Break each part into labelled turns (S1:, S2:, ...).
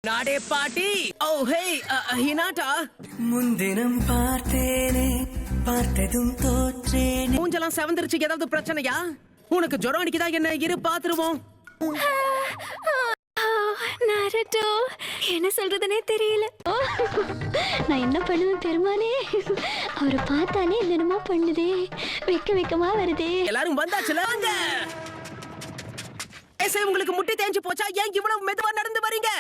S1: நாடே பாட்டி. ஓ ஹே ஹினாட்டா.
S2: முன்தினம் பார்த்தேனே பார்த்ததும் தோற்றேனே.
S1: மூஞ்செல்லாம் செவந்திருச்சு. ஏதாவது பிரச்சனையா? உனக்கு ஜுரம் அடிக்குதா என்ன? இரு பாத்துருவோம்.
S3: நாரட்டோ, என்ன சொல்றதுனே தெரியல. நான் என்ன பண்ணுவேன் பெருமானே? அவரை பார்த்தானே என்னமா பண்ணுதே, வெக்கமா வருதே.
S1: எல்லாரும் வந்தாச்சுல, வாங்க. உங்களுக்கு முட்டி தேஞ்சு போச்சா? ஏன் இவ்வளவு மெதுவா நடந்து வரீங்க?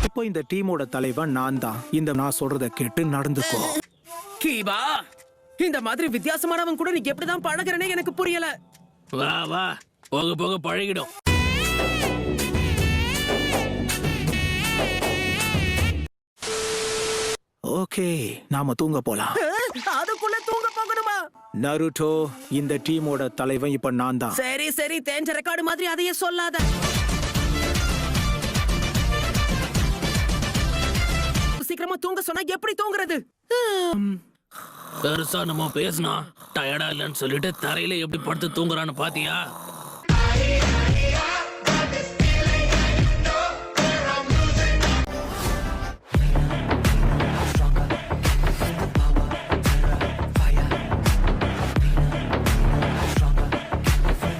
S4: இப்போ இந்த டீமோட தலைவன் நான் தான். நான் சொல்றத கேட்டு நடந்துக்கோ.
S1: கீபா, இந்த மாதிரி வித்தியாசமானவன் கூட நீ எப்படிதான் பழகுறனே எனக்கு புரியல.
S5: வா வா, போக போக பழகிடும்.
S4: ஓகே, நாம தூங்க போலாம்.
S1: அதுக்குள்ள தூங்க போகணுமா?
S4: நருட்டோ, இந்த டீமோட தலைவன் இப்ப நான் தான்.
S1: சரி சரி, தேஞ்ச ரெக்கார்டு மாதிரி அதையே சொல்லாத. சீக்கிரமா தூங்க சொன்னா எப்படி தூங்குறது?
S5: பெருசா நம்ம பேசினா டயர்டா இல்லன்னு சொல்லிட்டு தரையில எப்படி படுத்து தூங்குறான்னு பாத்தியா?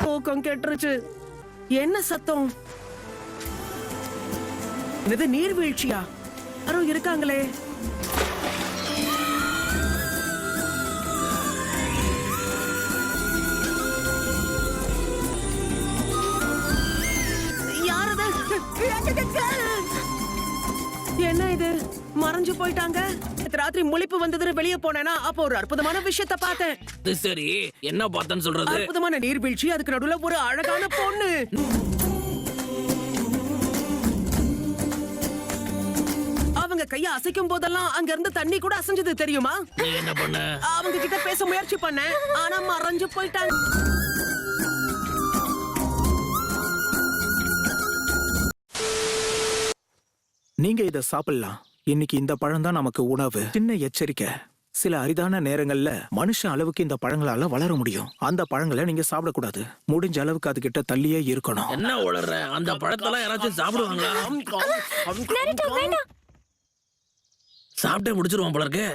S1: தூக்கம் கெட்டுருச்சு. என்ன சத்தம்? இது நீர்வீழ்ச்சியா? யாரோ இருக்காங்களே. என்ன இது? மறைஞ்சு போயிட்டாங்க. ராத்திரி முழிப்பு வந்ததுன்னு வெளியே போனேனா அப்போ ஒரு அற்புதமான விஷயத்தை பார்த்தேன்.
S5: சரி, என்ன பார்த்தேன்னு சொல்றது?
S1: அற்புதமான நீர்வீழ்ச்சி, அதுக்கு நடுவுல ஒரு அழகான பொண்ணு. அவங்க கைய அசைக்கும் போதெல்லாம் அங்க இருந்து தண்ணி கூட அசைஞ்சது தெரியுமா?
S5: நீ என்ன பண்ண?
S1: அவங்க கிட்ட பேச முயற்சி பண்ணேன், ஆனா மறைஞ்சு போயிட்டாங்க.
S4: நீங்க இத சாப்பிடலாம். இன்னைக்கு இந்த பழம் தான் நமக்கு உணவு. சின்ன எச்சரிக்கை, சில அரிதான நேரங்கள்ல மனுஷ அளவுக்கு இந்த பழங்களால வளர முடியும். அந்த பழங்களை நீங்க சாப்பிடக்கூடாது. முடிஞ்ச அளவுக்கு அது கிட்ட தள்ளியே இருக்கணும்.
S5: என்ன உளற? அந்த பழத்தெல்லாம் யாராச்சும் சாப்பிடுவாங்களா? சாப்பிட்டே முடிச்சிருவான் போல இருக்கு.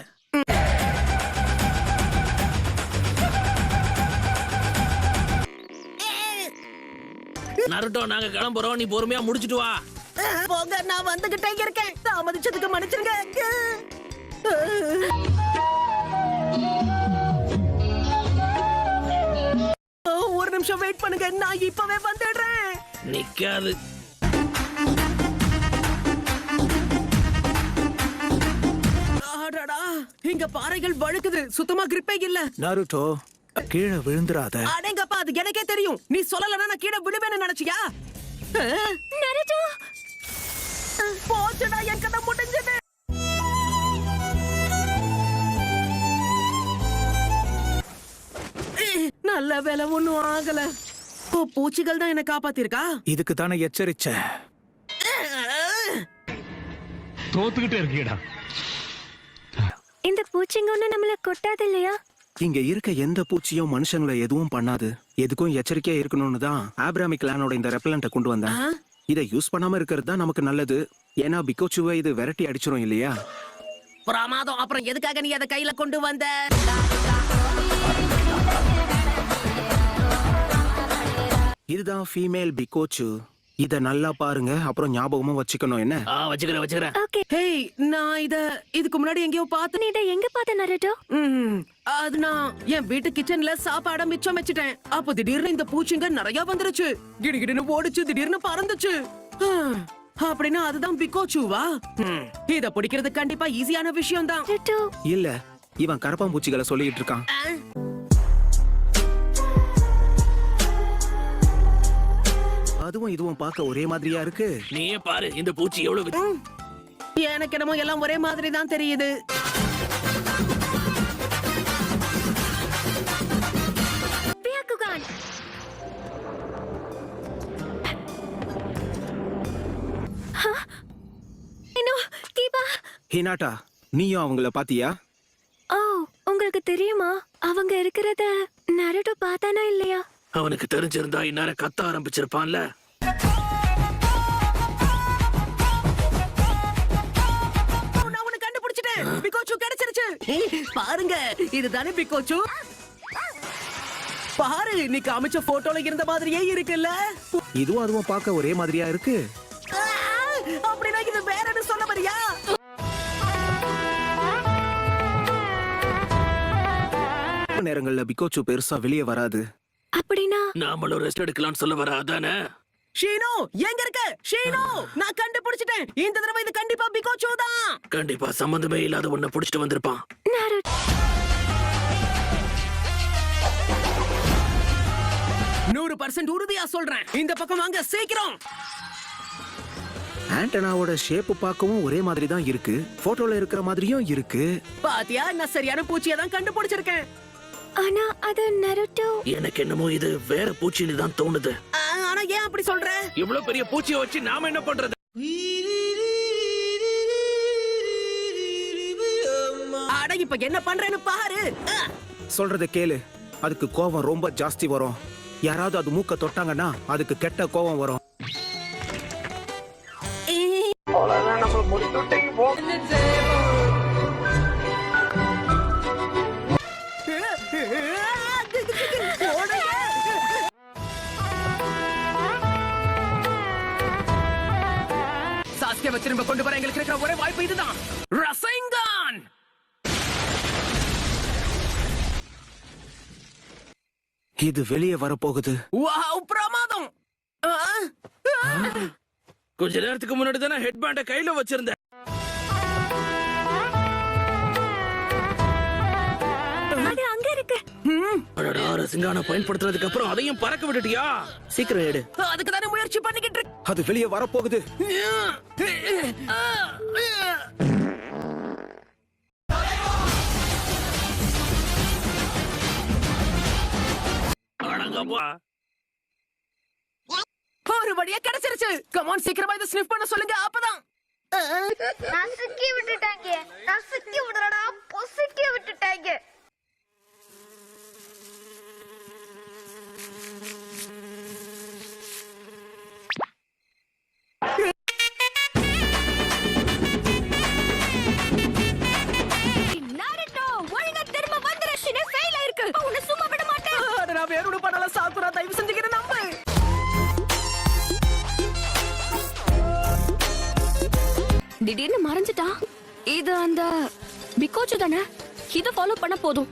S5: நருட்டோ, நாங்க கிளம்புறோம். நீ பொறுமையா முடிச்சிட்டு வா.
S1: போங்க, நான் வந்துகிட்டே இருக்கேன். தாமதிச்சதுக்கு மன்னிச்சிருங்க. ஒரு நிமிஷம் வெயிட் பண்ணுங்க, நான் இப்பவே வந்துடுறேன்.
S5: நிக்காது.
S1: இங்க பாறைகள் வழுக்குது, சுத்தமா கிரிப்பே இல்ல.
S4: நருட்டோ, கீழே விழுந்துராத.
S1: அடேங்கப்பா, அது எனக்கே தெரியும். நீ சொல்லலன்னா நான் கீழே விழுவேன்னு நினைச்சியா?
S3: நாரட்டோ,
S1: போச்சுடா, என் கதை முடிஞ்சது. நல்ல வேலை, ஒண்ணும் ஆகல. பூச்சிகள் தான் என்ன காப்பாத்திருக்கா.
S4: இதுக்கு தானே எச்சரிச்சேன்.
S6: தோத்துக்கிட்டே இருக்கீடா.
S3: இந்த பூச்சிங்க ஒண்ணு நம்மள கொட்டாது இல்லையா?
S4: இங்க இருக்க எந்த பூச்சியும் மனுஷங்களை எதுவும் பண்ணாது. எதுக்கும் எச்சரிக்கையா இருக்கணும்னு தான் ஆப்ராமிக் லானோட இந்த ரெப்பலண்ட கொண்டு வந்தேன். இதை யூஸ் பண்ணாம இருக்கிறது தான் நமக்கு நல்லது. ஏன்னா பிகோச்சுவை இது விரட்டி அடிச்சிரும் இல்லையா?
S1: பிரமாதம். அப்புறம் எதுக்காக நீ அதை கையில கொண்டு வந்த?
S4: இதுதான் ஃபீமேல் பிகோச்சு. இத நல்லா பாருங்க, அப்புறம் ஞாபகமா வச்சுக்கணும். என்ன?
S5: வச்சுக்கிறேன்.
S3: ஓகே.
S1: ஹேய், நான் இதுக்கு முன்னாடி எங்கேயோ பார்த்தேன்.
S3: நீ இத எங்க பார்த்த நாரட்டோ?
S1: அது நான் என் வீட்டு கிச்சன்ல சாப்பாட மிச்சம் வச்சிட்டேன். அப்போ திடீர்னு இந்த பூச்சிங்க நிறைய வந்துருச்சு. கிடுகிடுன்னு ஓடிச்சு, திடீர்னு பறந்துச்சு. அப்படின்னா அதுதான் பிகோச்சுவா? இத பிடிக்கிறது கண்டிப்பா ஈஸியான விஷயம் தான்.
S4: இல்ல, இவன் கரப்பாம்பூச்சிகளை சொல்லிட்டு இருக்கான். அதுவும் இதுவும் பார்க்க ஒரே மாதிரியா இருக்கு.
S5: நீயே பாரு, இந்த பூச்சி எவ்வளவு.
S1: எனக்கு என்னமோ எல்லாம் ஒரே மாதிரி தான் தெரியுது.
S4: ஹினாட்டா, நீயும் அவங்கள பாத்தியா?
S3: ஓ, உங்களுக்கு தெரியுமா அவங்க இருக்கிறத நாரட்டோ பார்த்தானா இல்லையா?
S5: அவனுக்கு தெரிஞ்சிருந்தா இந்நேரம் கத்த ஆரம்பிச்சிருப்பான்ல.
S1: நான் உன்னை கண்டுபிடிச்சிட்டேன். பிகோச்சு கிடைச்சிருச்சு. பாருங்க, இதுதானே பிகோச்சு. பாரு, நீ காமிச்ச போட்டோல இருந்த மாதிரியே இருக்குல்ல.
S4: இதுவும் அதுவும் பார்க்க ஒரே மாதிரியா இருக்கு.
S1: ஆ, அப்படின்னா இது வேறன்னு சொல்ல வரியா?
S4: நேரங்கள்ல பிகோச்சு பெருசா வெளியே வராது.
S3: அப்படின்னா
S5: நாமளும் ரெஸ்ட் எடுக்கலாம்னு சொல்ல வர அதானே?
S1: ஷீனோ, எங்க இருக்க? ஷீனோ, நான் கண்டுபிடிச்சிட்டேன். இந்த தடவை இது கண்டிப்பா பிகோச்சு தான்.
S5: கண்டிப்பா சம்பந்தமே இல்லாத ஒன்ன புடிச்சிட்டு வந்திருப்பான்.
S3: நருட்டோ
S1: 100% உறுதியா சொல்றேன். இந்த பக்கம் வாங்க சீக்கிரம்.
S4: ஆண்டனாவோட ஷேப் பார்க்கவும் ஒரே மாதிரி தான் இருக்கு. போட்டோல இருக்கிற மாதிரியும் இருக்கு.
S1: பாத்தியா, நான் சரியான பூச்சியை தான் கண்டுபிடிச்சிருக்கேன்.
S3: ஆனா அது நருட்டோ.
S5: எனக்கு என்னமோ இது வேற பூச்சின்னு தான் தோணுது.
S1: ஆனா ஏன் அப்படி சொல்ற?
S5: இவ்வளவு பெரிய பூச்சியை வச்சு நாம என்ன பண்றது?
S1: அட, இப்ப என்ன பண்றேன்னு பாரு.
S4: சொல்றத கேளு. அதுக்கு கோவம் ரொம்ப ஜாஸ்தி வரும். யாராவது அது மூக்க தொட்டாங்கன்னா அதுக்கு கெட்ட கோவம் வரும்.
S1: சாஸ்கேவை திரும்ப கொண்டு வர எங்களுக்கு இருக்கிற ஒரே வாய்ப்பு இதுதான். ரசைங்கான்.
S4: இது வெளியே வரப்போகுது.
S1: வாவ், பிரமாதம்.
S5: கொஞ்ச நேரத்துக்கு முன்னாடி தானே ஹெட் பேண்ட கையில வச்சிருந்தேன்.
S3: அது அங்க இருக்கு.
S5: அடடா, ரசிங்கான பயன்படுத்துறதுக்கு அப்புறம் அதையும் பறக்க விட்டுட்டியா? சீக்கிரம் எடு.
S1: அதுக்கு தானே முயற்சி பண்ணிக்கிட்டு இருக்கு.
S4: அது வெளியே வரப்போகுது.
S5: அடங்கப்பா.
S1: ஒரு வழியா கிடைச்சிருச்சு. கமான், சீக்கிரமா இதை ஸ்னிஃப் பண்ண சொல்லுங்க. அப்பதான்
S7: நான் சிக்கி விட்டுட்டாங்க. நான் சிக்கி விடுறடா, பொசுக்கி விட்டுட்டாங்க.
S3: நருட்டோ, ஒழுங்கா திரும்ப வந்துரு. ஷினே ஃபெயில் ஆயிருக்கு. உன்னை சும்மா விட மாட்டேன்.
S1: அட, நான் வேற ஒண்ணு பண்ணல. சாக்குரா, தயவு செஞ்சுக்கிட்டு நம்பு.
S3: திடீர்னு மறைஞ்சிட்டா. இது அந்த பிகோச்சு தானே? இத ஃபாலோ பண்ண போதும்.